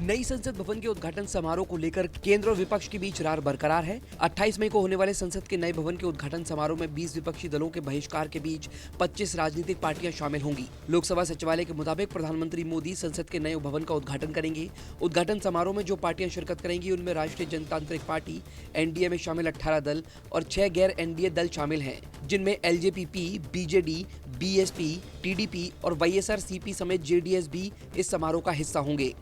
नई संसद भवन के उद्घाटन समारोह को लेकर केंद्र और विपक्ष के बीच रार बरकरार है। 28 मई को होने वाले संसद के नए भवन के उद्घाटन समारोह में 20 विपक्षी दलों के बहिष्कार के बीच 25 राजनीतिक पार्टियां शामिल होंगी। लोकसभा सचिवालय के मुताबिक प्रधानमंत्री मोदी संसद के नए भवन का उद्घाटन करेंगे। उद्घाटन समारोह में जो पार्टियां शिरकत करेंगी उनमें राष्ट्रीय जनतांत्रिक पार्टी, एनडीए में शामिल 18 दल और 6 गैर एनडीए दल शामिल हैं, जिनमें एलजेपी, बीजेडी, बीएसपी, टीडीपी और वाईएसआर-सीपी समेत जेडीएस भी इस समारोह का हिस्सा होंगे।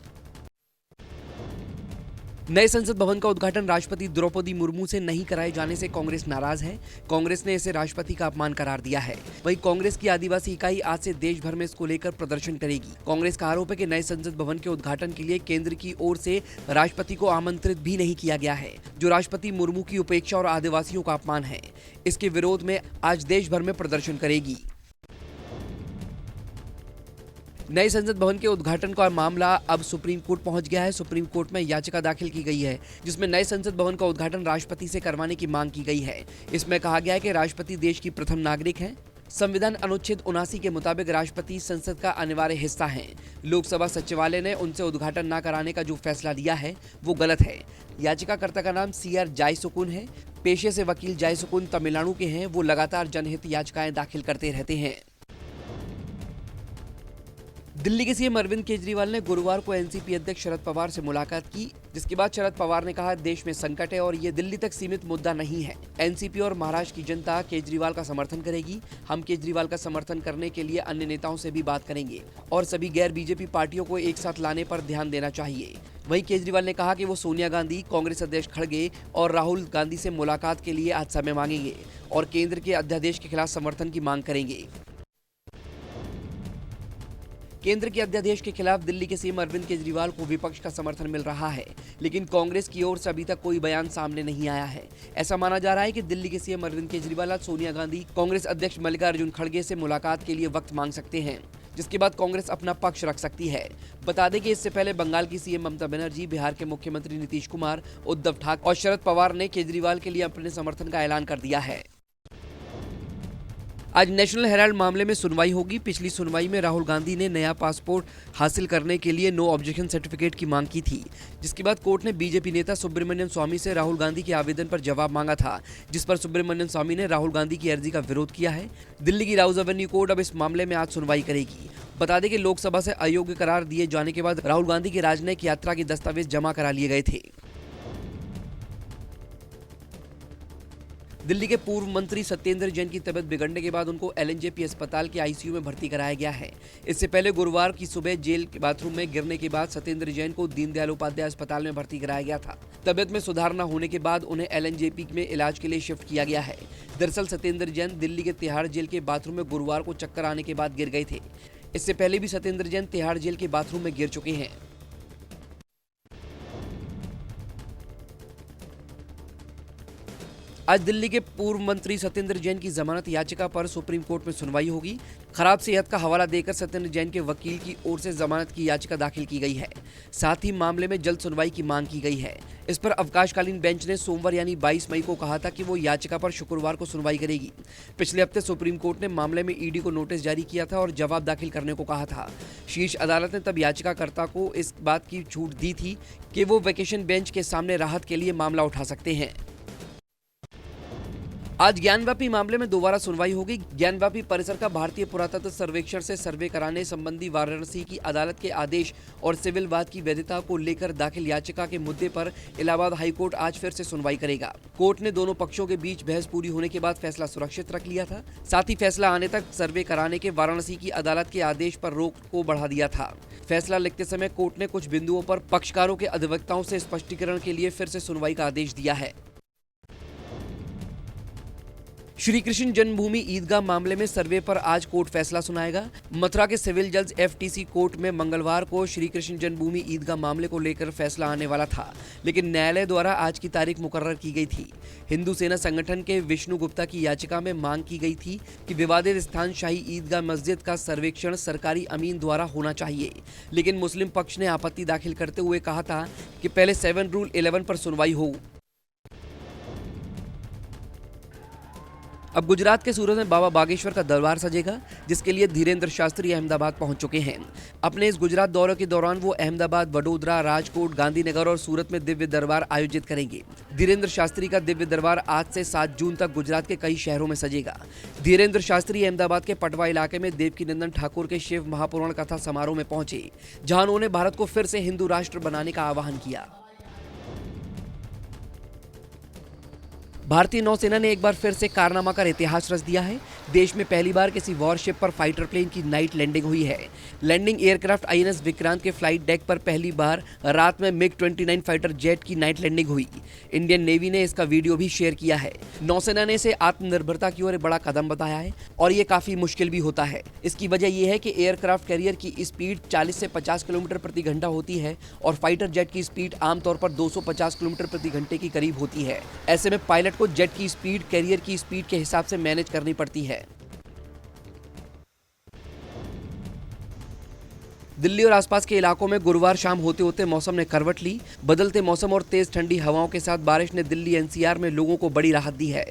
नए संसद भवन का उद्घाटन राष्ट्रपति द्रौपदी मुर्मू से नहीं कराए जाने से कांग्रेस नाराज है। कांग्रेस ने इसे राष्ट्रपति का अपमान करार दिया है। वहीं कांग्रेस की आदिवासी इकाई आज से देश भर में इसको लेकर प्रदर्शन करेगी। कांग्रेस का आरोप है कि नए संसद भवन के उद्घाटन के लिए केंद्र की ओर से राष्ट्रपति को आमंत्रित भी नहीं किया गया है, जो राष्ट्रपति मुर्मू की उपेक्षा और आदिवासियों का अपमान है। इसके विरोध में आज देश भर में प्रदर्शन करेगी। नए संसद भवन के उद्घाटन का मामला अब सुप्रीम कोर्ट पहुंच गया है। सुप्रीम कोर्ट में याचिका दाखिल की गई है, जिसमें नए संसद भवन का उद्घाटन राष्ट्रपति से करवाने की मांग की गई है। इसमें कहा गया है कि राष्ट्रपति देश की प्रथम नागरिक हैं। संविधान अनुच्छेद 79 के मुताबिक राष्ट्रपति संसद का अनिवार्य हिस्सा हैं। लोकसभा सचिवालय ने उनसे उद्घाटन न कराने का जो फैसला लिया है वो गलत है। याचिकाकर्ता का नाम CR जयसुकुन है। पेशे से वकील जयसुकुन तमिलनाडु के हैं। वो लगातार जनहित याचिकाएं दाखिल करते रहते हैं। दिल्ली के सीएम अरविंद केजरीवाल ने गुरुवार को एनसीपी अध्यक्ष शरद पवार से मुलाकात की, जिसके बाद शरद पवार ने कहा, देश में संकट है और ये दिल्ली तक सीमित मुद्दा नहीं है। एनसीपी और महाराष्ट्र की जनता केजरीवाल का समर्थन करेगी। हम केजरीवाल का समर्थन करने के लिए अन्य नेताओं से भी बात करेंगे और सभी गैर बीजेपी पार्टियों को एक साथ लाने पर ध्यान देना चाहिए। वहीं केजरीवाल ने कहा कि वो सोनिया गांधी, कांग्रेस अध्यक्ष खड़गे और राहुल गांधी से मुलाकात के लिए आज समय मांगेंगे और केंद्र के अध्यादेश के खिलाफ समर्थन की मांग करेंगे। केंद्र के अध्यादेश के खिलाफ दिल्ली के सीएम अरविंद केजरीवाल को विपक्ष का समर्थन मिल रहा है, लेकिन कांग्रेस की ओर से अभी तक कोई बयान सामने नहीं आया है। ऐसा माना जा रहा है कि दिल्ली के सीएम अरविंद केजरीवाल आज सोनिया गांधी, कांग्रेस अध्यक्ष मल्लिकार्जुन खड़गे से मुलाकात के लिए वक्त मांग सकते हैं, जिसके बाद कांग्रेस अपना पक्ष रख सकती है। बता दें कि इससे पहले बंगाल की सीएम ममता बनर्जी, बिहार के मुख्यमंत्री नीतीश कुमार, उद्धव ठाकरे और शरद पवार ने केजरीवाल के लिए अपने समर्थन का ऐलान कर दिया है। आज नेशनल हेराल्ड मामले में सुनवाई होगी। पिछली सुनवाई में राहुल गांधी ने नया पासपोर्ट हासिल करने के लिए नो ऑब्जेक्शन सर्टिफिकेट की मांग की थी, जिसके बाद कोर्ट ने बीजेपी नेता सुब्रमण्यम स्वामी से राहुल गांधी के आवेदन पर जवाब मांगा था, जिस पर सुब्रमण्यम स्वामी ने राहुल गांधी की अर्जी का विरोध किया है। दिल्ली की राउज एवेन्यू कोर्ट अब इस मामले में आज सुनवाई करेगी। बता दें कि लोकसभा से अयोग्य करार दिए जाने के बाद राहुल गांधी की राजनयिक यात्रा के दस्तावेज जमा करा लिए गए थे। दिल्ली के पूर्व मंत्री सत्येंद्र जैन की तबीयत बिगड़ने के बाद उनको एलएनजेपी अस्पताल के आईसीयू में भर्ती कराया गया है। इससे पहले गुरुवार की सुबह जेल के बाथरूम में गिरने के बाद सत्येंद्र जैन को दीनदयाल उपाध्याय अस्पताल में भर्ती कराया गया था। तबीयत में सुधार न होने के बाद उन्हें एलएनजेपी में इलाज के लिए शिफ्ट किया गया है। दरअसल सत्येंद्र जैन दिल्ली के तिहाड़ जेल के बाथरूम में गुरुवार को चक्कर आने के बाद गिर गए थे। इससे पहले भी सत्येंद्र जैन तिहाड़ जेल के बाथरूम में गिर चुके हैं। आज दिल्ली के पूर्व मंत्री सत्येंद्र जैन की जमानत याचिका पर सुप्रीम कोर्ट में सुनवाई होगी। खराब सेहत का हवाला देकर सत्येंद्र जैन के वकील की ओर से जमानत की याचिका दाखिल की गई है। साथ ही मामले में जल्द सुनवाई की मांग की गई है। इस पर अवकाशकालीन बेंच ने सोमवार यानी 22 मई को कहा था कि वो याचिका पर शुक्रवार को सुनवाई करेगी। पिछले हफ्ते सुप्रीम कोर्ट ने मामले में ईडी को नोटिस जारी किया था और जवाब दाखिल करने को कहा था। शीर्ष अदालत ने तब याचिकाकर्ता को इस बात की छूट दी थी कि वो वेकेशन बेंच के सामने राहत के लिए मामला उठा सकते हैं। आज ज्ञानवापी मामले में दोबारा सुनवाई होगी। ज्ञानवापी परिसर का भारतीय पुरातत्व सर्वेक्षण से सर्वे कराने संबंधी वाराणसी की अदालत के आदेश और सिविल वाद की वैधता को लेकर दाखिल याचिका के मुद्दे पर इलाहाबाद हाईकोर्ट आज फिर से सुनवाई करेगा। कोर्ट ने दोनों पक्षों के बीच बहस पूरी होने के बाद फैसला सुरक्षित रख लिया था। साथ ही फैसला आने तक सर्वे कराने के वाराणसी की अदालत के आदेश पर रोक को बढ़ा दिया था। फैसला लिखते समय कोर्ट ने कुछ बिंदुओं पर पक्षकारों के अधिवक्ताओं से स्पष्टीकरण के लिए फिर से सुनवाई का आदेश दिया है। श्री कृष्ण जन्मभूमि ईदगाह मामले में सर्वे पर आज कोर्ट फैसला सुनाएगा। मथुरा के सिविल जज FTC कोर्ट में मंगलवार को श्री कृष्ण जन्मभूमि ईदगाह मामले को लेकर फैसला आने वाला था, लेकिन न्यायालय द्वारा आज की तारीख मुकर्रर की गई थी। हिंदू सेना संगठन के विष्णु गुप्ता की याचिका में मांग की गई थी कि विवादित स्थान शाही ईदगाह मस्जिद का सर्वेक्षण सरकारी अमीन द्वारा होना चाहिए, लेकिन मुस्लिम पक्ष ने आपत्ति दाखिल करते हुए कहा था कि पहले 7 Rule 11 पर सुनवाई हो। अब गुजरात के सूरत में बाबा बागेश्वर का दरबार सजेगा, जिसके लिए धीरेन्द्र शास्त्री अहमदाबाद पहुंच चुके हैं। अपने इस गुजरात दौरे के दौरान वो अहमदाबाद, वडोदरा, राजकोट, गांधीनगर और सूरत में दिव्य दरबार आयोजित करेंगे। धीरेन्द्र शास्त्री का दिव्य दरबार आज से 7 जून तक गुजरात के कई शहरों में सजेगा। धीरेन्द्र शास्त्री अहमदाबाद के पटवा इलाके में देवकीनंदन ठाकुर के शिव महापुराण कथा समारोह में पहुंचे, जहां उन्होंने भारत को फिर से हिंदू राष्ट्र बनाने का आह्वान किया। भारतीय नौसेना ने एक बार फिर से कारनामा कर इतिहास रच दिया है। देश में पहली बार किसी वॉरशिप पर फाइटर प्लेन की नाइट लैंडिंग हुई है। लैंडिंग एयरक्राफ्ट आईएनएस विक्रांत के फ्लाइट डेक पर पहली बार रात में MiG-29 फाइटर जेट की नाइट लैंडिंग हुई। इंडियन नेवी ने इसका वीडियो भी शेयर किया है। नौसेना ने इसे आत्मनिर्भरता की ओर एक बड़ा कदम बताया है और ये काफी मुश्किल भी होता है। इसकी वजह यह है कि एयरक्राफ्ट कैरियर की स्पीड 40 से 50 किलोमीटर प्रति घंटा होती है और फाइटर जेट की स्पीड आमतौर पर 250 किलोमीटर प्रति घंटे के करीब होती है। ऐसे में पायलट को जेट की स्पीड कैरियर की स्पीड के हिसाब से मैनेज करनी पड़ती है। दिल्ली और आसपास के इलाकों में गुरुवार शाम होते होते मौसम ने करवट ली। बदलते मौसम और तेज ठंडी हवाओं के साथ बारिश ने दिल्ली NCR में लोगों को बड़ी राहत दी है,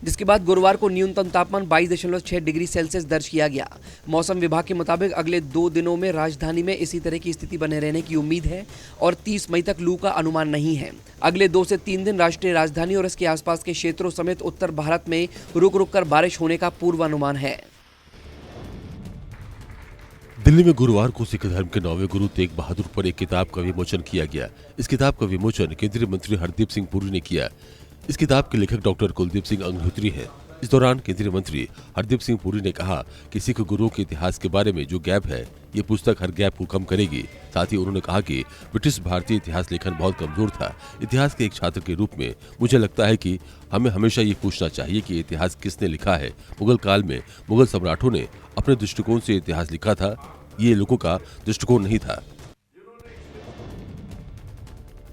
जिसके बाद गुरुवार को न्यूनतम तापमान 22.6 डिग्री सेल्सियस दर्ज किया गया। मौसम विभाग के मुताबिक अगले 2 दिनों में राजधानी में इसी तरह की स्थिति बने रहने की उम्मीद है और 30 मई तक लू का अनुमान नहीं है। अगले 2 से 3 दिन राष्ट्रीय राजधानी और इसके आसपास के क्षेत्रों समेत उत्तर भारत में रुक रुक कर बारिश होने का पूर्वानुमान है। दिल्ली में गुरुवार को सिख धर्म के 9वें गुरु तेग बहादुर पर एक किताब का विमोचन किया गया। इस किताब का विमोचन केंद्रीय मंत्री हरदीप सिंह पुरी ने किया। इस किताब के लेखक डॉक्टर कुलदीप सिंह अग्निहोत्री हैं। इस दौरान केंद्रीय मंत्री हरदीप सिंह पुरी ने कहा कि सिख गुरुओं के इतिहास के बारे में जो गैप है, ये पुस्तक हर गैप को कम करेगी। साथ ही उन्होंने कहा कि ब्रिटिश भारतीय इतिहास लेखन बहुत कमजोर था। इतिहास के एक छात्र के रूप में मुझे लगता है कि हमें हमेशा ये पूछना चाहिए कि इतिहास किसने लिखा है। मुगल काल में मुगल सम्राटों ने अपने दृष्टिकोण से इतिहास लिखा था, ये लोगों का दृष्टिकोण नहीं था।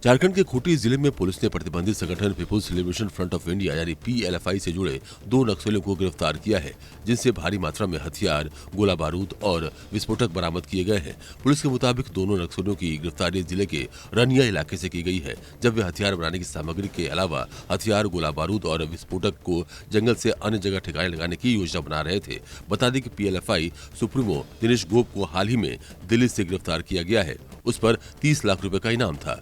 झारखंड के खूंटी जिले में पुलिस ने प्रतिबंधित संगठन people's liberation front of India यानी PLFI से जुड़े 2 नक्सलियों को गिरफ्तार किया है, जिनसे भारी मात्रा में हथियार, गोला बारूद और विस्फोटक बरामद किए गए हैं। पुलिस के मुताबिक दोनों नक्सलियों की गिरफ्तारी जिले के रनिया इलाके से की गई है, जब वे हथियार बनाने की सामग्री के अलावा हथियार, गोला बारूद और विस्फोटक को जंगल से अन्य जगह ठिकाने लगाने की योजना बना रहे थे। बता दें कि PLFI सुप्रीमो दिनेश गोप को हाल ही में दिल्ली से गिरफ्तार किया गया है। उस पर 30 लाख रुपए का इनाम था।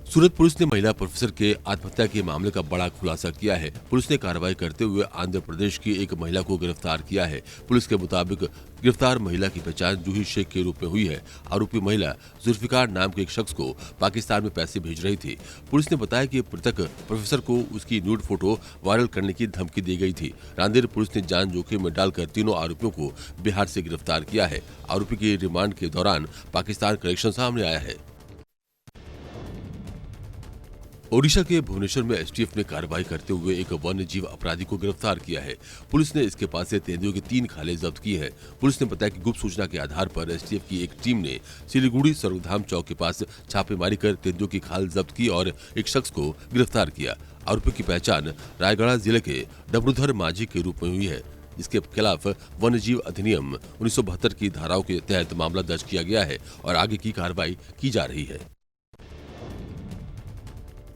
सूरत पुलिस ने महिला प्रोफेसर के आत्महत्या के मामले का बड़ा खुलासा किया है। पुलिस ने कार्रवाई करते हुए आंध्र प्रदेश की एक महिला को गिरफ्तार किया है। पुलिस के मुताबिक गिरफ्तार महिला की पहचान जूही शेख के रूप में हुई है। आरोपी महिला जुल्फिकार नाम के एक शख्स को पाकिस्तान में पैसे भेज रही थी। पुलिस ने बताया कि मृतक प्रोफेसर को उसकी न्यूड फोटो वायरल करने की धमकी दी गई थी। रांदेर पुलिस ने जान जोखिम में डालकर तीनों आरोपियों को बिहार से गिरफ्तार किया है। आरोपी के रिमांड के दौरान पाकिस्तान कनेक्शन सामने आया है। ओडिशा के भुवनेश्वर में STF ने कार्रवाई करते हुए एक वन्य जीव अपराधी को गिरफ्तार किया है। पुलिस ने इसके पास से तेंदुओं की 3 खालें जब्त की है। पुलिस ने बताया कि गुप्त सूचना के आधार पर STF की एक टीम ने सिलीगुड़ी सर्वधाम चौक के पास छापेमारी कर तेंदुओं की खाल जब्त की और एक शख्स को गिरफ्तार किया। आरोपी की पहचान रायगढ़ जिले के डबरूधर माझी के रूप में हुई है, जिसके खिलाफ वन्य जीव अधिनियम 1972 की धाराओं के तहत मामला दर्ज किया गया है और आगे की कार्रवाई की जा रही है।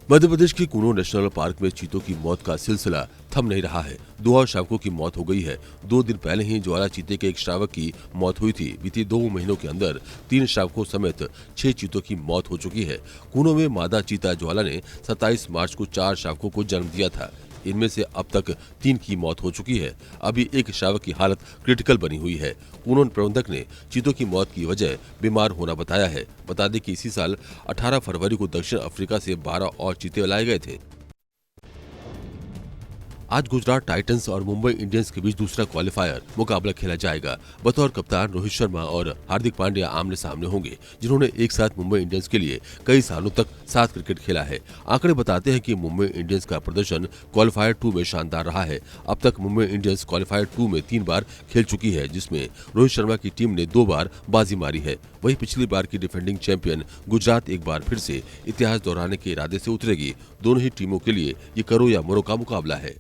मध्य प्रदेश के कुनो नेशनल पार्क में चीतों की मौत का सिलसिला थम नहीं रहा है। 2 और शावकों की मौत हो गई है। 2 दिन पहले ही ज्वाला चीते के एक शावक की मौत हुई थी। बीते 2 महीनों के अंदर 3 शावकों समेत 6 चीतों की मौत हो चुकी है। कुनो में मादा चीता ज्वाला ने 27 मार्च को 4 शावकों को जन्म दिया था। इनमें से अब तक 3 की मौत हो चुकी है। अभी एक शावक की हालत क्रिटिकल बनी हुई है। कुनो प्रबंधक ने चीतों की मौत की वजह बीमार होना बताया है। बता दें कि इसी साल 18 फरवरी को दक्षिण अफ्रीका से 12 और चीते लाए गए थे। आज गुजरात टाइटंस और मुंबई इंडियंस के बीच दूसरा क्वालिफायर मुकाबला खेला जाएगा। बतौर कप्तान रोहित शर्मा और हार्दिक पांड्या आमने सामने होंगे, जिन्होंने एक साथ मुंबई इंडियंस के लिए कई सालों तक साथ क्रिकेट खेला है। आंकड़े बताते हैं कि मुंबई इंडियंस का प्रदर्शन क्वालिफायर 2 में शानदार रहा है। अब तक मुंबई इंडियंस क्वालिफायर 2 में 3 बार खेल चुकी है, जिसमें रोहित शर्मा की टीम ने 2 बार बाजी मारी है। वहीं पिछली बार की डिफेंडिंग चैंपियन गुजरात एक बार फिर से इतिहास दोहराने के इरादे से उतरेगी। दोनों ही टीमों के लिए ये करो या मरो का मुकाबला है।